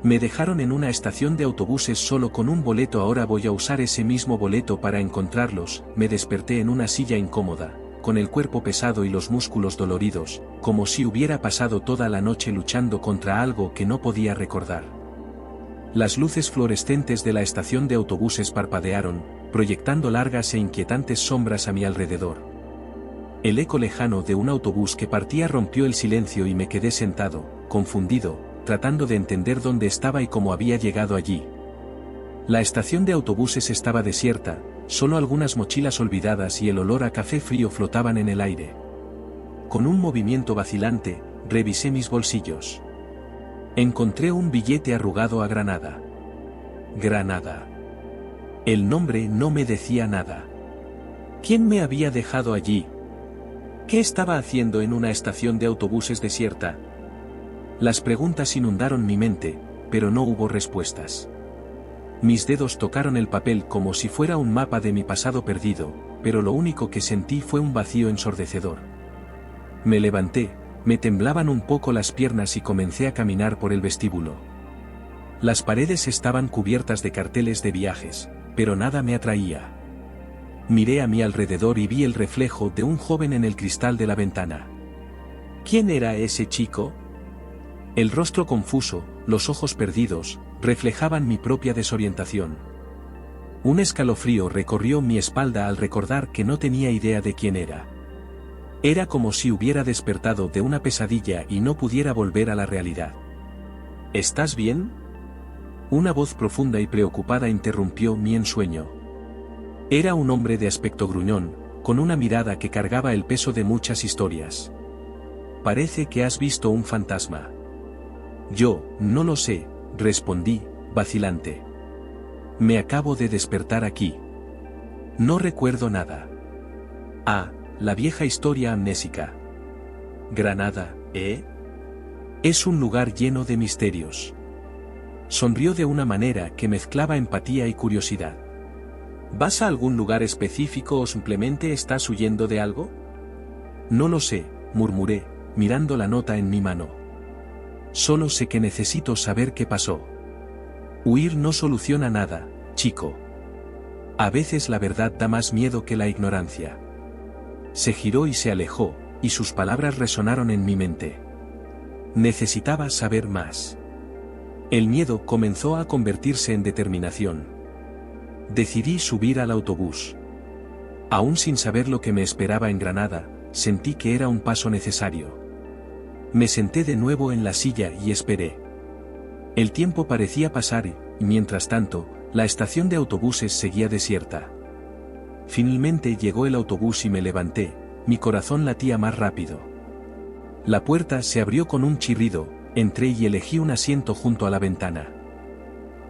Me dejaron en una estación de autobuses solo con un boleto. Ahora voy a usar ese mismo boleto para encontrarlos. Me desperté en una silla incómoda, con el cuerpo pesado y los músculos doloridos, como si hubiera pasado toda la noche luchando contra algo que no podía recordar. Las luces fluorescentes de la estación de autobuses parpadearon, proyectando largas e inquietantes sombras a mi alrededor. El eco lejano de un autobús que partía rompió el silencio y me quedé sentado, confundido, tratando de entender dónde estaba y cómo había llegado allí. La estación de autobuses estaba desierta, solo algunas mochilas olvidadas y el olor a café frío flotaban en el aire. Con un movimiento vacilante, revisé mis bolsillos. Encontré un billete arrugado a Granada. Granada. El nombre no me decía nada. ¿Quién me había dejado allí? ¿Qué estaba haciendo en una estación de autobuses desierta? Las preguntas inundaron mi mente, pero no hubo respuestas. Mis dedos tocaron el papel como si fuera un mapa de mi pasado perdido, pero lo único que sentí fue un vacío ensordecedor. Me levanté, me temblaban un poco las piernas y comencé a caminar por el vestíbulo. Las paredes estaban cubiertas de carteles de viajes, pero nada me atraía. Miré a mi alrededor y vi el reflejo de un joven en el cristal de la ventana. ¿Quién era ese chico? El rostro confuso, los ojos perdidos, reflejaban mi propia desorientación. Un escalofrío recorrió mi espalda al recordar que no tenía idea de quién era. Era como si hubiera despertado de una pesadilla y no pudiera volver a la realidad. ¿Estás bien? Una voz profunda y preocupada interrumpió mi ensueño. Era un hombre de aspecto gruñón, con una mirada que cargaba el peso de muchas historias. Parece que has visto un fantasma. Yo, no lo sé, respondí, vacilante. Me acabo de despertar aquí. No recuerdo nada. Ah, la vieja historia amnésica. Granada, ¿eh? Es un lugar lleno de misterios. Sonrió de una manera que mezclaba empatía y curiosidad. ¿Vas a algún lugar específico o simplemente estás huyendo de algo? No lo sé, murmuré, mirando la nota en mi mano. Solo sé que necesito saber qué pasó. Huir no soluciona nada, chico. A veces la verdad da más miedo que la ignorancia. Se giró y se alejó, y sus palabras resonaron en mi mente. Necesitaba saber más. El miedo comenzó a convertirse en determinación. Decidí subir al autobús. Aún sin saber lo que me esperaba en Granada, sentí que era un paso necesario. Me senté de nuevo en la silla y esperé. El tiempo parecía pasar y, mientras tanto, la estación de autobuses seguía desierta. Finalmente llegó el autobús y me levanté, mi corazón latía más rápido. La puerta se abrió con un chirrido, entré y elegí un asiento junto a la ventana.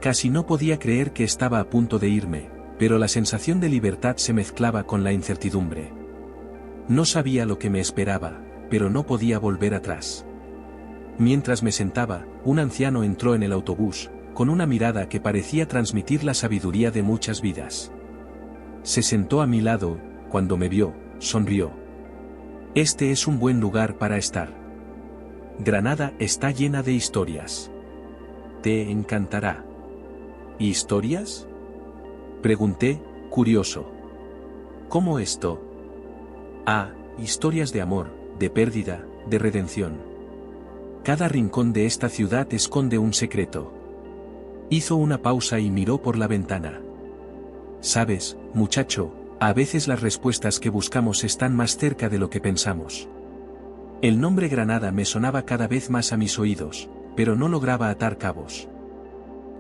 Casi no podía creer que estaba a punto de irme, pero la sensación de libertad se mezclaba con la incertidumbre. No sabía lo que me esperaba, pero no podía volver atrás. Mientras me sentaba, un anciano entró en el autobús, con una mirada que parecía transmitir la sabiduría de muchas vidas. Se sentó a mi lado, cuando me vio, sonrió. Este es un buen lugar para estar. Granada está llena de historias. Te encantará. ¿Historias? Pregunté, curioso. ¿Cómo esto? Ah, historias de amor, de pérdida, de redención. Cada rincón de esta ciudad esconde un secreto. Hizo una pausa y miró por la ventana. Sabes, muchacho, a veces las respuestas que buscamos están más cerca de lo que pensamos. El nombre Granada me sonaba cada vez más a mis oídos, pero no lograba atar cabos.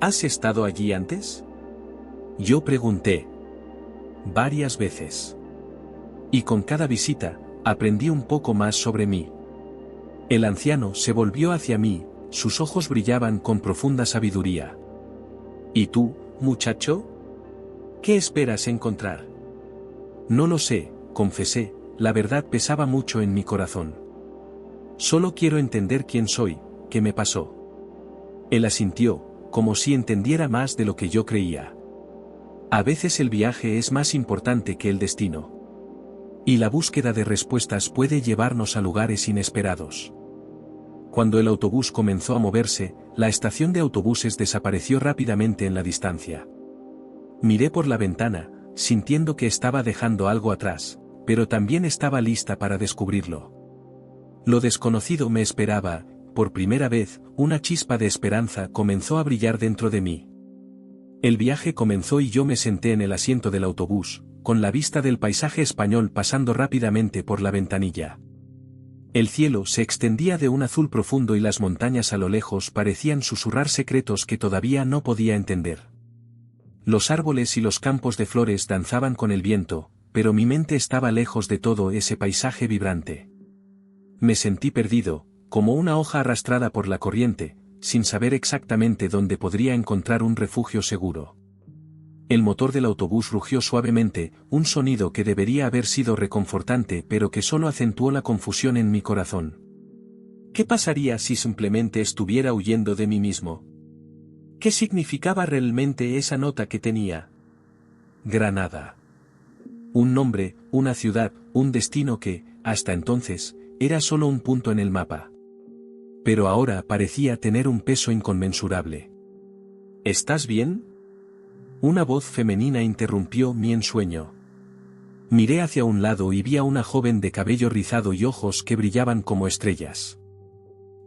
¿Has estado allí antes? Yo pregunté. Varias veces. Y con cada visita, aprendí un poco más sobre mí. El anciano se volvió hacia mí, sus ojos brillaban con profunda sabiduría. ¿Y tú, muchacho? ¿Qué esperas encontrar? No lo sé, confesé, la verdad pesaba mucho en mi corazón. Solo quiero entender quién soy, qué me pasó. Él asintió, como si entendiera más de lo que yo creía. A veces el viaje es más importante que el destino. Y la búsqueda de respuestas puede llevarnos a lugares inesperados. Cuando el autobús comenzó a moverse, la estación de autobuses desapareció rápidamente en la distancia. Miré por la ventana, sintiendo que estaba dejando algo atrás, pero también estaba lista para descubrirlo. Lo desconocido me esperaba. Por primera vez, una chispa de esperanza comenzó a brillar dentro de mí. El viaje comenzó y yo me senté en el asiento del autobús, con la vista del paisaje español pasando rápidamente por la ventanilla. El cielo se extendía de un azul profundo y las montañas a lo lejos parecían susurrar secretos que todavía no podía entender. Los árboles y los campos de flores danzaban con el viento, pero mi mente estaba lejos de todo ese paisaje vibrante. Me sentí perdido, como una hoja arrastrada por la corriente, sin saber exactamente dónde podría encontrar un refugio seguro. El motor del autobús rugió suavemente, un sonido que debería haber sido reconfortante pero que solo acentuó la confusión en mi corazón. ¿Qué pasaría si simplemente estuviera huyendo de mí mismo? ¿Qué significaba realmente esa nota que tenía? Granada. Un nombre, una ciudad, un destino que, hasta entonces, era solo un punto en el mapa. Pero ahora parecía tener un peso inconmensurable. ¿Estás bien? Una voz femenina interrumpió mi ensueño. Miré hacia un lado y vi a una joven de cabello rizado y ojos que brillaban como estrellas.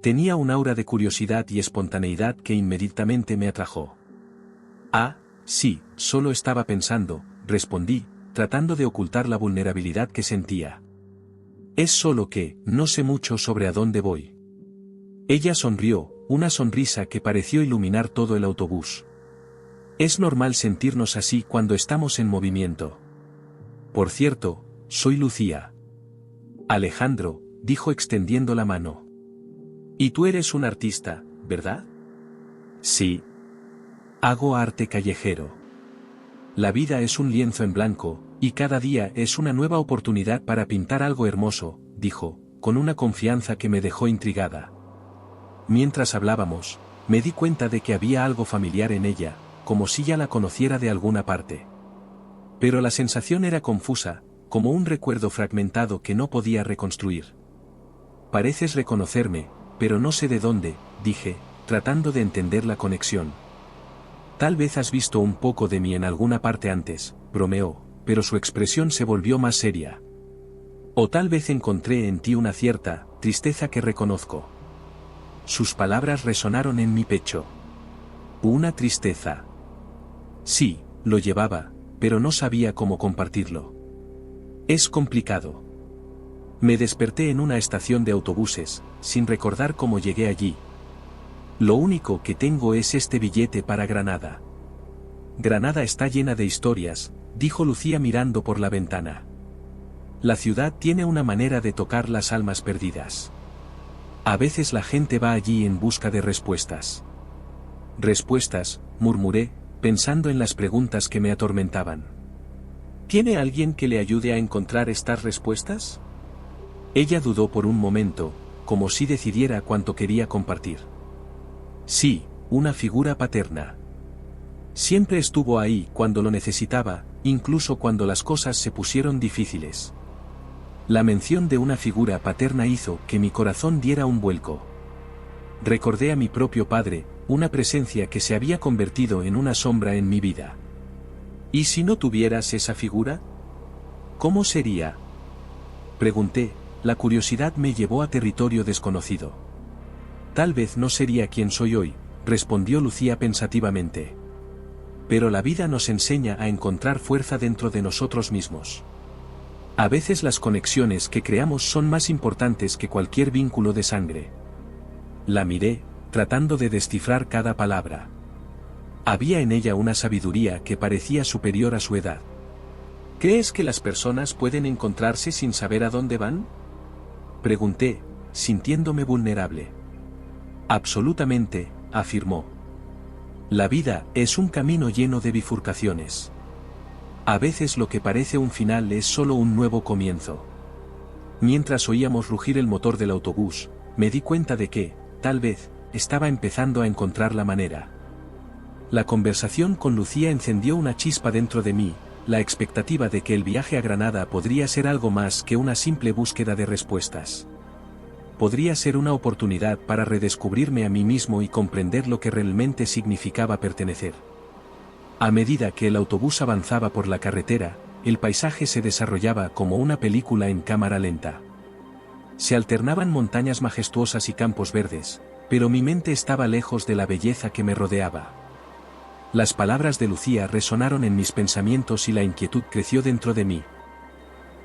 Tenía un aura de curiosidad y espontaneidad que inmediatamente me atrajo. Ah, sí, solo estaba pensando, respondí, tratando de ocultar la vulnerabilidad que sentía. Es solo que, no sé mucho sobre a dónde voy. Ella sonrió, una sonrisa que pareció iluminar todo el autobús. Es normal sentirnos así cuando estamos en movimiento. Por cierto, soy Lucía. Alejandro, dijo extendiendo la mano. Y tú eres un artista, ¿verdad? Sí. Hago arte callejero. La vida es un lienzo en blanco, y cada día es una nueva oportunidad para pintar algo hermoso, dijo, con una confianza que me dejó intrigada. Mientras hablábamos, me di cuenta de que había algo familiar en ella, como si ya la conociera de alguna parte. Pero la sensación era confusa, como un recuerdo fragmentado que no podía reconstruir. Pareces reconocerme, pero no sé de dónde, dije, tratando de entender la conexión. Tal vez has visto un poco de mí en alguna parte antes, bromeó, pero su expresión se volvió más seria. O tal vez encontré en ti una cierta tristeza que reconozco. Sus palabras resonaron en mi pecho. Una tristeza. Sí, lo llevaba, pero no sabía cómo compartirlo. Es complicado. Me desperté en una estación de autobuses, sin recordar cómo llegué allí. Lo único que tengo es este billete para Granada. Granada está llena de historias, dijo Lucía mirando por la ventana. La ciudad tiene una manera de tocar las almas perdidas. A veces la gente va allí en busca de respuestas. Respuestas, murmuré, pensando en las preguntas que me atormentaban. ¿Tiene alguien que le ayude a encontrar estas respuestas? Ella dudó por un momento, como si decidiera cuánto quería compartir. Sí, una figura paterna. Siempre estuvo ahí cuando lo necesitaba, incluso cuando las cosas se pusieron difíciles. La mención de una figura paterna hizo que mi corazón diera un vuelco. Recordé a mi propio padre, una presencia que se había convertido en una sombra en mi vida. ¿Y si no tuvieras esa figura? ¿Cómo sería? Pregunté, la curiosidad me llevó a territorio desconocido. Tal vez no sería quien soy hoy, respondió Lucía pensativamente. Pero la vida nos enseña a encontrar fuerza dentro de nosotros mismos. A veces las conexiones que creamos son más importantes que cualquier vínculo de sangre. La miré, tratando de descifrar cada palabra. Había en ella una sabiduría que parecía superior a su edad. ¿Crees que las personas pueden encontrarse sin saber a dónde van? Pregunté, sintiéndome vulnerable. Absolutamente, afirmó. La vida es un camino lleno de bifurcaciones. A veces lo que parece un final es solo un nuevo comienzo. Mientras oíamos rugir el motor del autobús, me di cuenta de que, tal vez, estaba empezando a encontrar la manera. La conversación con Lucía encendió una chispa dentro de mí, la expectativa de que el viaje a Granada podría ser algo más que una simple búsqueda de respuestas. podría ser una oportunidad para redescubrirme a mí mismo y comprender lo que realmente significaba pertenecer. A medida que el autobús avanzaba por la carretera, el paisaje se desarrollaba como una película en cámara lenta. Se alternaban montañas majestuosas y campos verdes, pero mi mente estaba lejos de la belleza que me rodeaba. Las palabras de Lucía resonaron en mis pensamientos y la inquietud creció dentro de mí.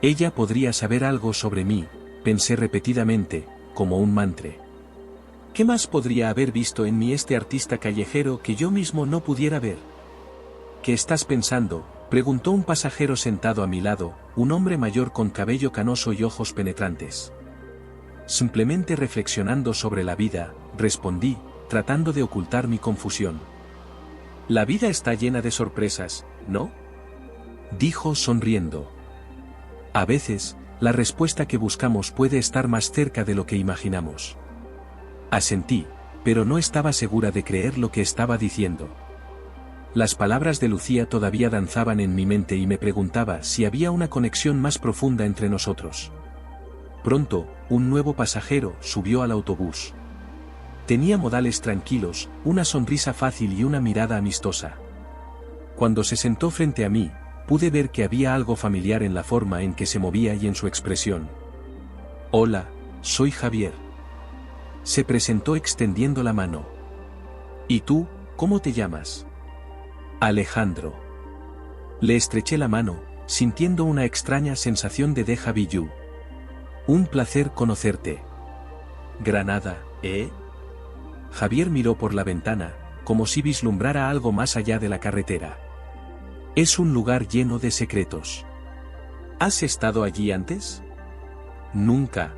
Ella podría saber algo sobre mí, pensé repetidamente, como un mantra. ¿Qué más podría haber visto en mí este artista callejero que yo mismo no pudiera ver? ¿Qué estás pensando?, preguntó un pasajero sentado a mi lado, un hombre mayor con cabello canoso y ojos penetrantes. Simplemente reflexionando sobre la vida, respondí, tratando de ocultar mi confusión. La vida está llena de sorpresas, ¿no?, dijo sonriendo. A veces, la respuesta que buscamos puede estar más cerca de lo que imaginamos. Asentí, pero no estaba segura de creer lo que estaba diciendo. Las palabras de Lucía todavía danzaban en mi mente y me preguntaba si había una conexión más profunda entre nosotros. Pronto, un nuevo pasajero subió al autobús. Tenía modales tranquilos, una sonrisa fácil y una mirada amistosa. Cuando se sentó frente a mí, pude ver que había algo familiar en la forma en que se movía y en su expresión. Hola, soy Javier. Se presentó extendiendo la mano. ¿Y tú, cómo te llamas? Alejandro. Le estreché la mano, sintiendo una extraña sensación de déjà vu. Un placer conocerte. Granada, ¿eh? Javier miró por la ventana, como si vislumbrara algo más allá de la carretera. Es un lugar lleno de secretos. ¿Has estado allí antes? Nunca.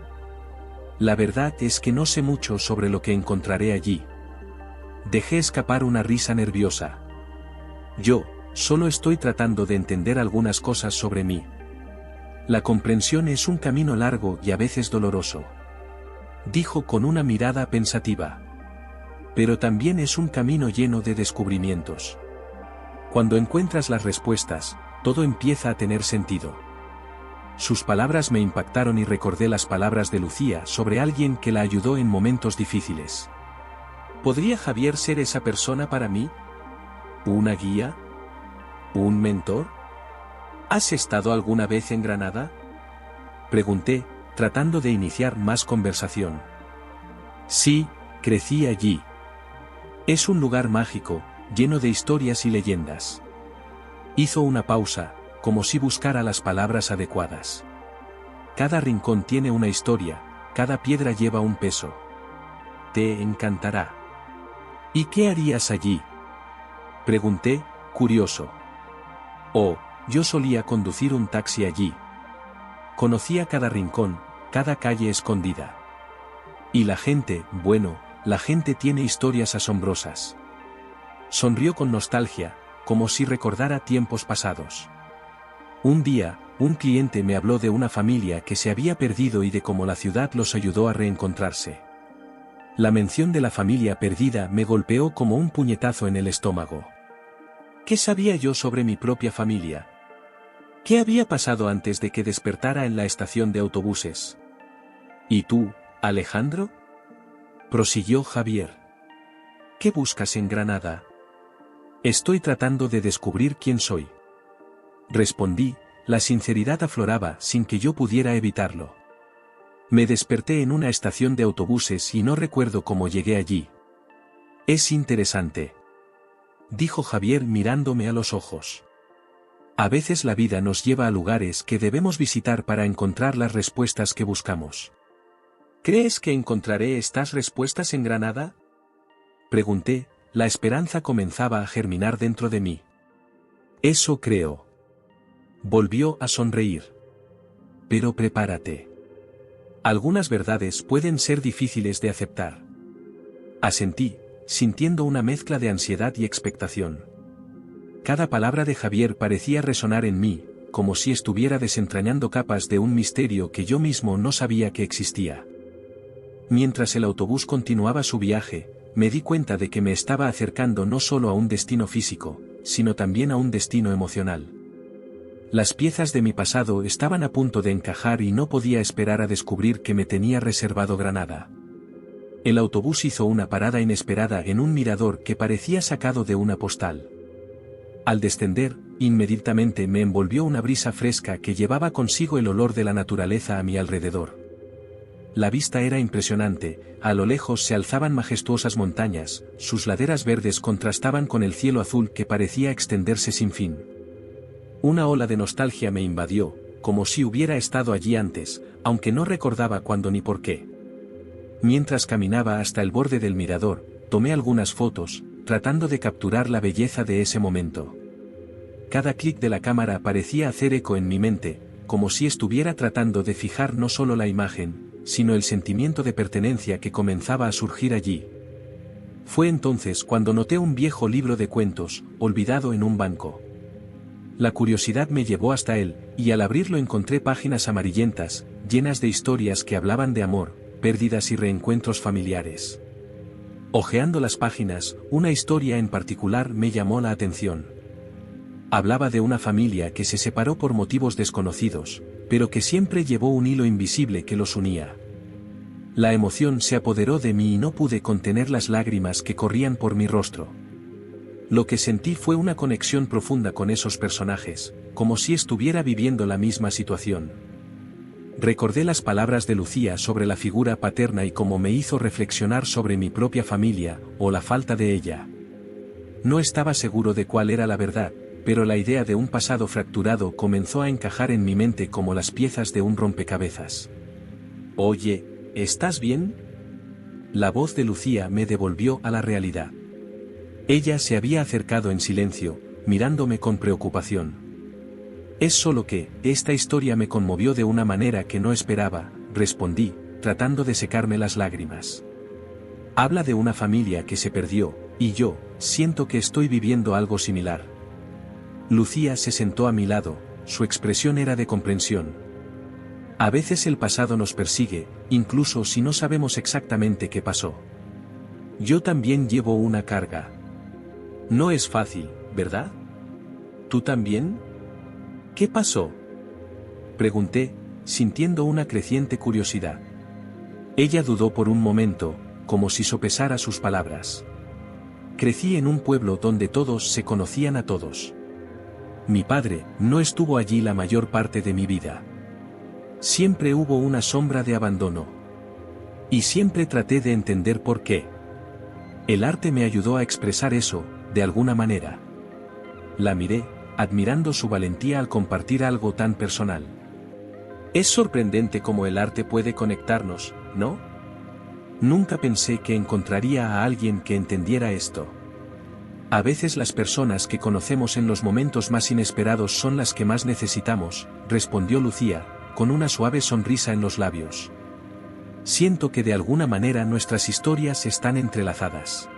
La verdad es que no sé mucho sobre lo que encontraré allí. Dejé escapar una risa nerviosa. Yo, solo estoy tratando de entender algunas cosas sobre mí. La comprensión es un camino largo y a veces doloroso. Dijo con una mirada pensativa. Pero también es un camino lleno de descubrimientos. Cuando encuentras las respuestas, todo empieza a tener sentido. Sus palabras me impactaron y recordé las palabras de Lucía sobre alguien que la ayudó en momentos difíciles. ¿Podría Javier ser esa persona para mí? ¿Una guía? ¿Un mentor? ¿Has estado alguna vez en Granada?, pregunté, tratando de iniciar más conversación. Sí, crecí allí. Es un lugar mágico, lleno de historias y leyendas. Hizo una pausa, como si buscara las palabras adecuadas. Cada rincón tiene una historia, cada piedra lleva un peso. Te encantará. ¿Y qué harías allí?, pregunté, curioso. Oh, yo solía conducir un taxi allí. Conocía cada rincón, cada calle escondida. Y la gente, bueno, la gente tiene historias asombrosas. Sonrió con nostalgia, como si recordara tiempos pasados. Un día, un cliente me habló de una familia que se había perdido y de cómo la ciudad los ayudó a reencontrarse. La mención de la familia perdida me golpeó como un puñetazo en el estómago. ¿Qué sabía yo sobre mi propia familia? ¿Qué había pasado antes de que despertara en la estación de autobuses? ¿Y tú, Alejandro?, prosiguió Javier. ¿Qué buscas en Granada? Estoy tratando de descubrir quién soy. Respondí, la sinceridad afloraba sin que yo pudiera evitarlo. Me desperté en una estación de autobuses y no recuerdo cómo llegué allí. Es interesante, dijo Javier mirándome a los ojos. A veces la vida nos lleva a lugares que debemos visitar para encontrar las respuestas que buscamos. ¿Crees que encontraré estas respuestas en Granada?, pregunté, la esperanza comenzaba a germinar dentro de mí. Eso creo. Volvió a sonreír. Pero prepárate. Algunas verdades pueden ser difíciles de aceptar. Asentí, sintiendo una mezcla de ansiedad y expectación. Cada palabra de Javier parecía resonar en mí, como si estuviera desentrañando capas de un misterio que yo mismo no sabía que existía. Mientras el autobús continuaba su viaje, me di cuenta de que me estaba acercando no solo a un destino físico, sino también a un destino emocional. Las piezas de mi pasado estaban a punto de encajar y no podía esperar a descubrir que me tenía reservado Granada. El autobús hizo una parada inesperada en un mirador que parecía sacado de una postal. Al descender, inmediatamente me envolvió una brisa fresca que llevaba consigo el olor de la naturaleza a mi alrededor. La vista era impresionante, a lo lejos se alzaban majestuosas montañas, sus laderas verdes contrastaban con el cielo azul que parecía extenderse sin fin. Una ola de nostalgia me invadió, como si hubiera estado allí antes, aunque no recordaba cuándo ni por qué. Mientras caminaba hasta el borde del mirador, tomé algunas fotos, tratando de capturar la belleza de ese momento. Cada clic de la cámara parecía hacer eco en mi mente, como si estuviera tratando de fijar no solo la imagen, sino el sentimiento de pertenencia que comenzaba a surgir allí. Fue entonces cuando noté un viejo libro de cuentos, olvidado en un banco. La curiosidad me llevó hasta él, y al abrirlo encontré páginas amarillentas, llenas de historias que hablaban de amor, pérdidas y reencuentros familiares. Hojeando las páginas, una historia en particular me llamó la atención. Hablaba de una familia que se separó por motivos desconocidos, pero que siempre llevó un hilo invisible que los unía. La emoción se apoderó de mí y no pude contener las lágrimas que corrían por mi rostro. Lo que sentí fue una conexión profunda con esos personajes, como si estuviera viviendo la misma situación. Recordé las palabras de Lucía sobre la figura paterna y cómo me hizo reflexionar sobre mi propia familia, o la falta de ella. No estaba seguro de cuál era la verdad, pero la idea de un pasado fracturado comenzó a encajar en mi mente como las piezas de un rompecabezas. «Oye, ¿estás bien?». La voz de Lucía me devolvió a la realidad. Ella se había acercado en silencio, mirándome con preocupación. «Es solo que, esta historia me conmovió de una manera que no esperaba», respondí, tratando de secarme las lágrimas. «Habla de una familia que se perdió, y yo, siento que estoy viviendo algo similar». Lucía se sentó a mi lado, su expresión era de comprensión. «A veces el pasado nos persigue, incluso si no sabemos exactamente qué pasó. Yo también llevo una carga. No es fácil, ¿verdad? ¿Tú también? ¿Qué pasó?», pregunté, sintiendo una creciente curiosidad. Ella dudó por un momento, como si sopesara sus palabras. «Crecí en un pueblo donde todos se conocían a todos. Mi padre no estuvo allí la mayor parte de mi vida. Siempre hubo una sombra de abandono. Y siempre traté de entender por qué. El arte me ayudó a expresar eso, de alguna manera». La miré, admirando su valentía al compartir algo tan personal. «Es sorprendente cómo el arte puede conectarnos, ¿no? Nunca pensé que encontraría a alguien que entendiera esto. A veces las personas que conocemos en los momentos más inesperados son las que más necesitamos», respondió Lucía, con una suave sonrisa en los labios. «Siento que de alguna manera nuestras historias están entrelazadas».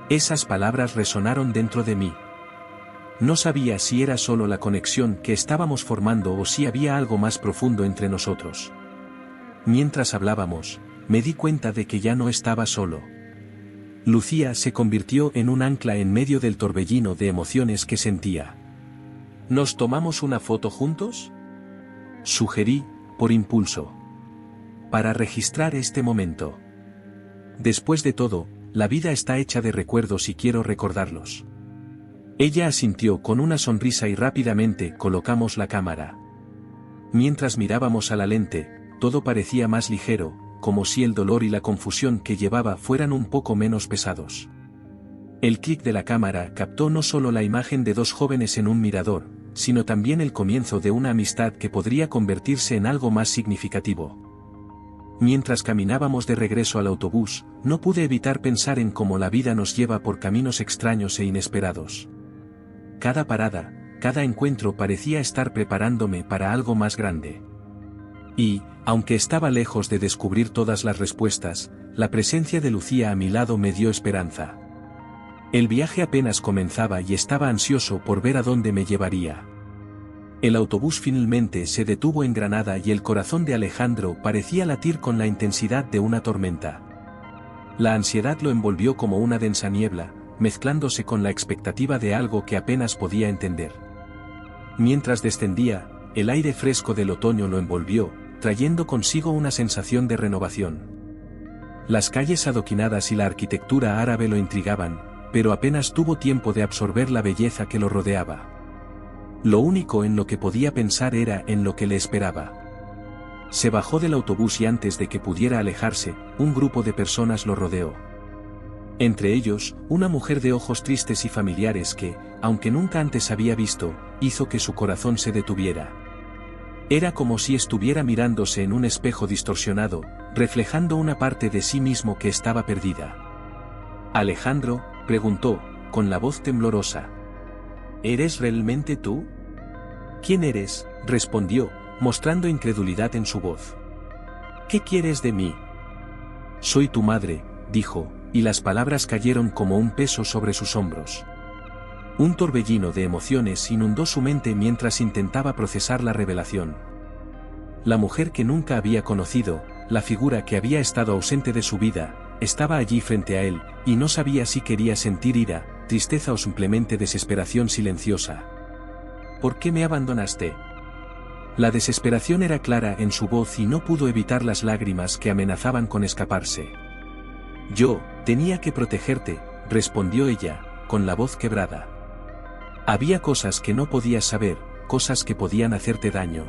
Esas palabras resonaron dentro de mí. No sabía si era solo la conexión que estábamos formando o si había algo más profundo entre nosotros. Mientras hablábamos, me di cuenta de que ya no estaba solo. Lucía se convirtió en un ancla en medio del torbellino de emociones que sentía. «¿Nos tomamos una foto juntos?», sugerí, por impulso. «Para registrar este momento. Después de todo, la vida está hecha de recuerdos y quiero recordarlos». Ella asintió con una sonrisa y rápidamente colocamos la cámara. Mientras mirábamos a la lente, todo parecía más ligero, como si el dolor y la confusión que llevaba fueran un poco menos pesados. El clic de la cámara captó no solo la imagen de dos jóvenes en un mirador, sino también el comienzo de una amistad que podría convertirse en algo más significativo. Mientras caminábamos de regreso al autobús, no pude evitar pensar en cómo la vida nos lleva por caminos extraños e inesperados. Cada parada, cada encuentro parecía estar preparándome para algo más grande. Y, aunque estaba lejos de descubrir todas las respuestas, la presencia de Lucía a mi lado me dio esperanza. El viaje apenas comenzaba y estaba ansioso por ver a dónde me llevaría. El autobús finalmente se detuvo en Granada y el corazón de Alejandro parecía latir con la intensidad de una tormenta. La ansiedad lo envolvió como una densa niebla, mezclándose con la expectativa de algo que apenas podía entender. Mientras descendía, el aire fresco del otoño lo envolvió, trayendo consigo una sensación de renovación. Las calles adoquinadas y la arquitectura árabe lo intrigaban, pero apenas tuvo tiempo de absorber la belleza que lo rodeaba. Lo único en lo que podía pensar era en lo que le esperaba. Se bajó del autobús y antes de que pudiera alejarse, un grupo de personas lo rodeó. Entre ellos, una mujer de ojos tristes y familiares que, aunque nunca antes había visto, hizo que su corazón se detuviera. Era como si estuviera mirándose en un espejo distorsionado, reflejando una parte de sí mismo que estaba perdida. Alejandro, preguntó, con la voz temblorosa. ¿Eres realmente tú? ¿Quién eres?, respondió, mostrando incredulidad en su voz. ¿Qué quieres de mí? Soy tu madre, dijo, y las palabras cayeron como un peso sobre sus hombros. Un torbellino de emociones inundó su mente mientras intentaba procesar la revelación. La mujer que nunca había conocido, la figura que había estado ausente de su vida, estaba allí frente a él, y no sabía si quería sentir ira, tristeza o simplemente desesperación silenciosa. ¿Por qué me abandonaste? La desesperación era clara en su voz y no pudo evitar las lágrimas que amenazaban con escaparse. Yo, tenía que protegerte, respondió ella, con la voz quebrada. Había cosas que no podías saber, cosas que podían hacerte daño.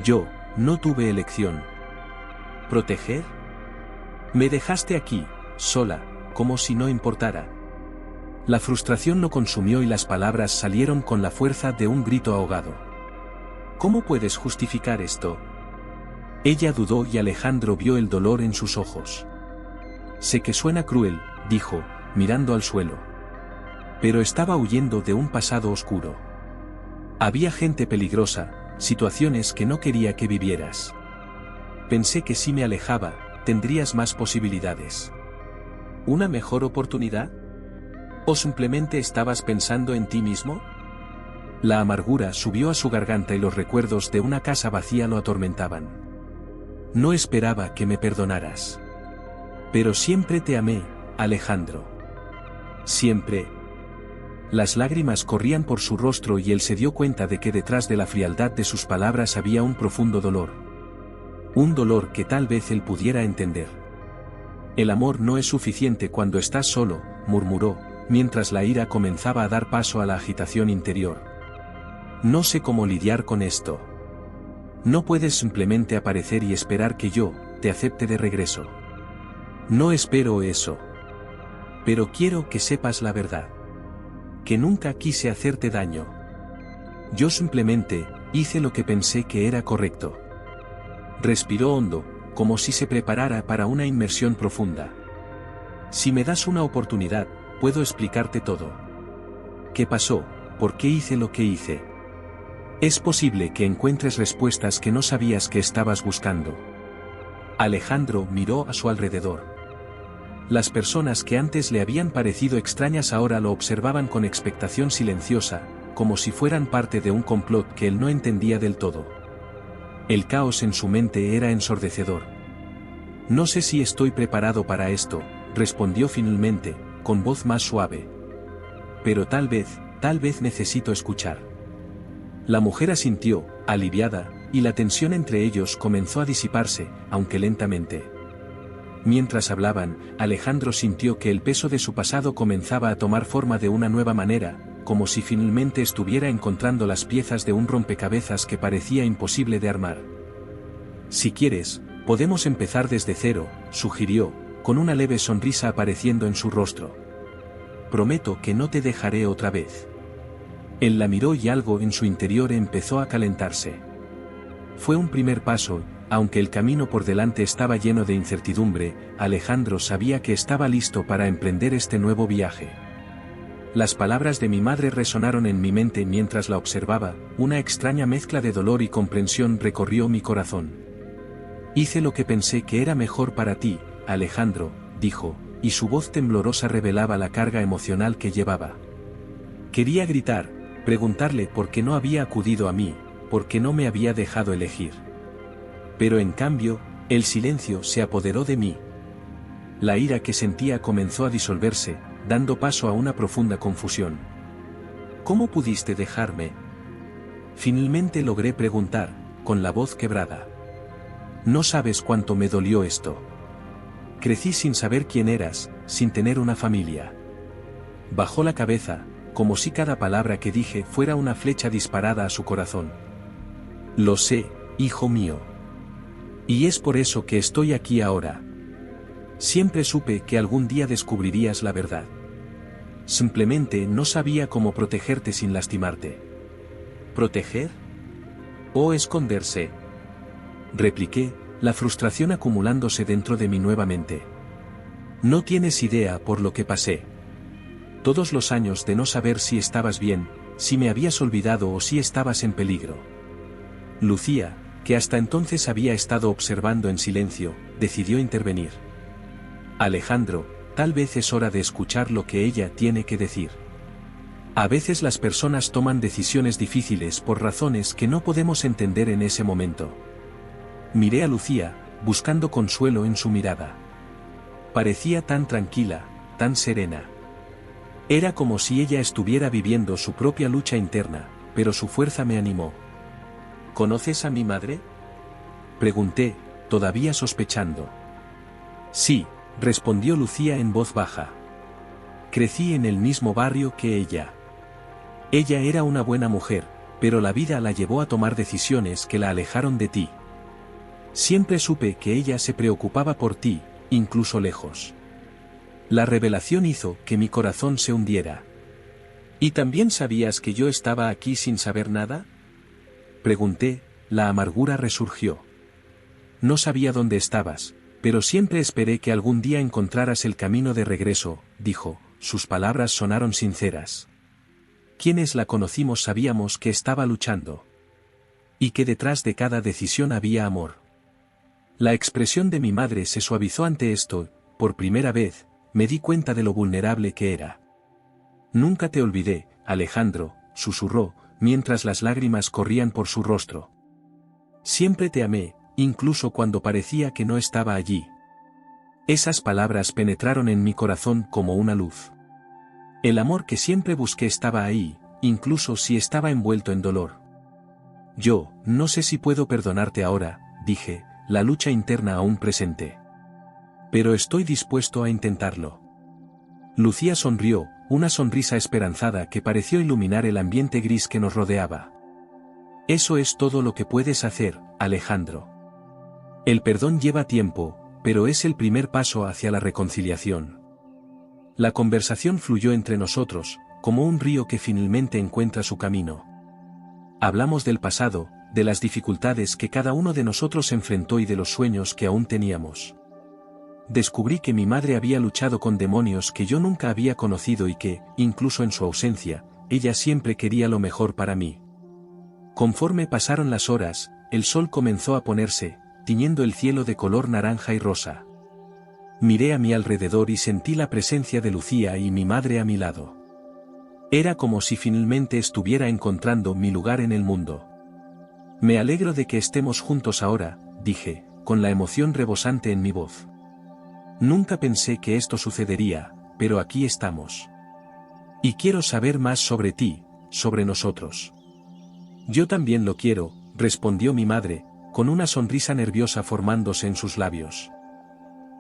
Yo, no tuve elección. ¿Proteger? Me dejaste aquí, sola, como si no importara. La frustración lo consumió y las palabras salieron con la fuerza de un grito ahogado. ¿Cómo puedes justificar esto? Ella dudó y Alejandro vio el dolor en sus ojos. Sé que suena cruel, dijo, mirando al suelo. Pero estaba huyendo de un pasado oscuro. Había gente peligrosa, situaciones que no quería que vivieras. Pensé que si me alejaba, tendrías más posibilidades. ¿Una mejor oportunidad? ¿O simplemente estabas pensando en ti mismo? La amargura subió a su garganta y los recuerdos de una casa vacía lo atormentaban. No esperaba que me perdonaras. Pero siempre te amé, Alejandro. Siempre. Las lágrimas corrían por su rostro y él se dio cuenta de que detrás de la frialdad de sus palabras había un profundo dolor. Un dolor que tal vez él pudiera entender. El amor no es suficiente cuando estás solo, murmuró, mientras la ira comenzaba a dar paso a la agitación interior. No sé cómo lidiar con esto. No puedes simplemente aparecer y esperar que yo te acepte de regreso. No espero eso. Pero quiero que sepas la verdad. Que nunca quise hacerte daño. Yo simplemente hice lo que pensé que era correcto. Respiró hondo, como si se preparara para una inmersión profunda. Si me das una oportunidad, puedo explicarte todo. ¿Qué pasó? ¿Por qué hice lo que hice? Es posible que encuentres respuestas que no sabías que estabas buscando. Alejandro miró a su alrededor. Las personas que antes le habían parecido extrañas ahora lo observaban con expectación silenciosa, como si fueran parte de un complot que él no entendía del todo. El caos en su mente era ensordecedor. No sé si estoy preparado para esto, respondió finalmente, con voz más suave. Pero tal vez necesito escuchar. La mujer asintió, aliviada, y la tensión entre ellos comenzó a disiparse, aunque lentamente. Mientras hablaban, Alejandro sintió que el peso de su pasado comenzaba a tomar forma de una nueva manera, como si finalmente estuviera encontrando las piezas de un rompecabezas que parecía imposible de armar. Si quieres, podemos empezar desde cero, sugirió, con una leve sonrisa apareciendo en su rostro. Prometo que no te dejaré otra vez. Él la miró y algo en su interior empezó a calentarse. Fue un primer paso. Aunque el camino por delante estaba lleno de incertidumbre, Alejandro sabía que estaba listo para emprender este nuevo viaje. Las palabras de mi madre resonaron en mi mente mientras la observaba, una extraña mezcla de dolor y comprensión recorrió mi corazón. Hice lo que pensé que era mejor para ti, Alejandro, dijo, y su voz temblorosa revelaba la carga emocional que llevaba. Quería gritar, preguntarle por qué no había acudido a mí, por qué no me había dejado elegir. Pero en cambio, el silencio se apoderó de mí. La ira que sentía comenzó a disolverse, dando paso a una profunda confusión. ¿Cómo pudiste dejarme? Finalmente logré preguntar, con la voz quebrada. No sabes cuánto me dolió esto. Crecí sin saber quién eras, sin tener una familia. Bajó la cabeza, como si cada palabra que dije fuera una flecha disparada a su corazón. Lo sé, hijo mío. Y es por eso que estoy aquí ahora. Siempre supe que algún día descubrirías la verdad. Simplemente no sabía cómo protegerte sin lastimarte. ¿Proteger? ¿O esconderse? Repliqué, la frustración acumulándose dentro de mí nuevamente. No tienes idea por lo que pasé. Todos los años de no saber si estabas bien, si me habías olvidado o si estabas en peligro. Lucía, que hasta entonces había estado observando en silencio, decidió intervenir. Alejandro, tal vez es hora de escuchar lo que ella tiene que decir. A veces las personas toman decisiones difíciles por razones que no podemos entender en ese momento. Miré a Lucía, buscando consuelo en su mirada. Parecía tan tranquila, tan serena. Era como si ella estuviera viviendo su propia lucha interna, pero su fuerza me animó. ¿Conoces a mi madre? Pregunté, todavía sospechando. Sí, respondió Lucía en voz baja. Crecí en el mismo barrio que ella. Ella era una buena mujer, pero la vida la llevó a tomar decisiones que la alejaron de ti. Siempre supe que ella se preocupaba por ti, incluso lejos. La revelación hizo que mi corazón se hundiera. ¿Y también sabías que yo estaba aquí sin saber nada? Pregunté, la amargura resurgió. No sabía dónde estabas, pero siempre esperé que algún día encontraras el camino de regreso, dijo, sus palabras sonaron sinceras. Quienes la conocimos sabíamos que estaba luchando. Y que detrás de cada decisión había amor. La expresión de mi madre se suavizó ante esto, por primera vez, me di cuenta de lo vulnerable que era. Nunca te olvidé, Alejandro, susurró, mientras las lágrimas corrían por su rostro. Siempre te amé, incluso cuando parecía que no estaba allí. Esas palabras penetraron en mi corazón como una luz. El amor que siempre busqué estaba ahí, incluso si estaba envuelto en dolor. Yo, no sé si puedo perdonarte ahora, dije, la lucha interna aún presente. Pero estoy dispuesto a intentarlo. Lucía sonrió, una sonrisa esperanzada que pareció iluminar el ambiente gris que nos rodeaba. Eso es todo lo que puedes hacer, Alejandro. El perdón lleva tiempo, pero es el primer paso hacia la reconciliación. La conversación fluyó entre nosotros, como un río que finalmente encuentra su camino. Hablamos del pasado, de las dificultades que cada uno de nosotros enfrentó y de los sueños que aún teníamos. Descubrí que mi madre había luchado con demonios que yo nunca había conocido y que, incluso en su ausencia, ella siempre quería lo mejor para mí. Conforme pasaron las horas, el sol comenzó a ponerse, tiñendo el cielo de color naranja y rosa. Miré a mi alrededor y sentí la presencia de Lucía y mi madre a mi lado. Era como si finalmente estuviera encontrando mi lugar en el mundo. Me alegro de que estemos juntos ahora, dije, con la emoción rebosante en mi voz. Nunca pensé que esto sucedería, pero aquí estamos. Y quiero saber más sobre ti, sobre nosotros. Yo también lo quiero, respondió mi madre, con una sonrisa nerviosa formándose en sus labios.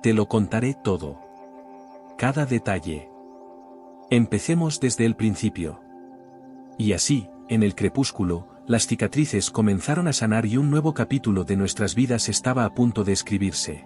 Te lo contaré todo. Cada detalle. Empecemos desde el principio. Y así, en el crepúsculo, las cicatrices comenzaron a sanar y un nuevo capítulo de nuestras vidas estaba a punto de escribirse.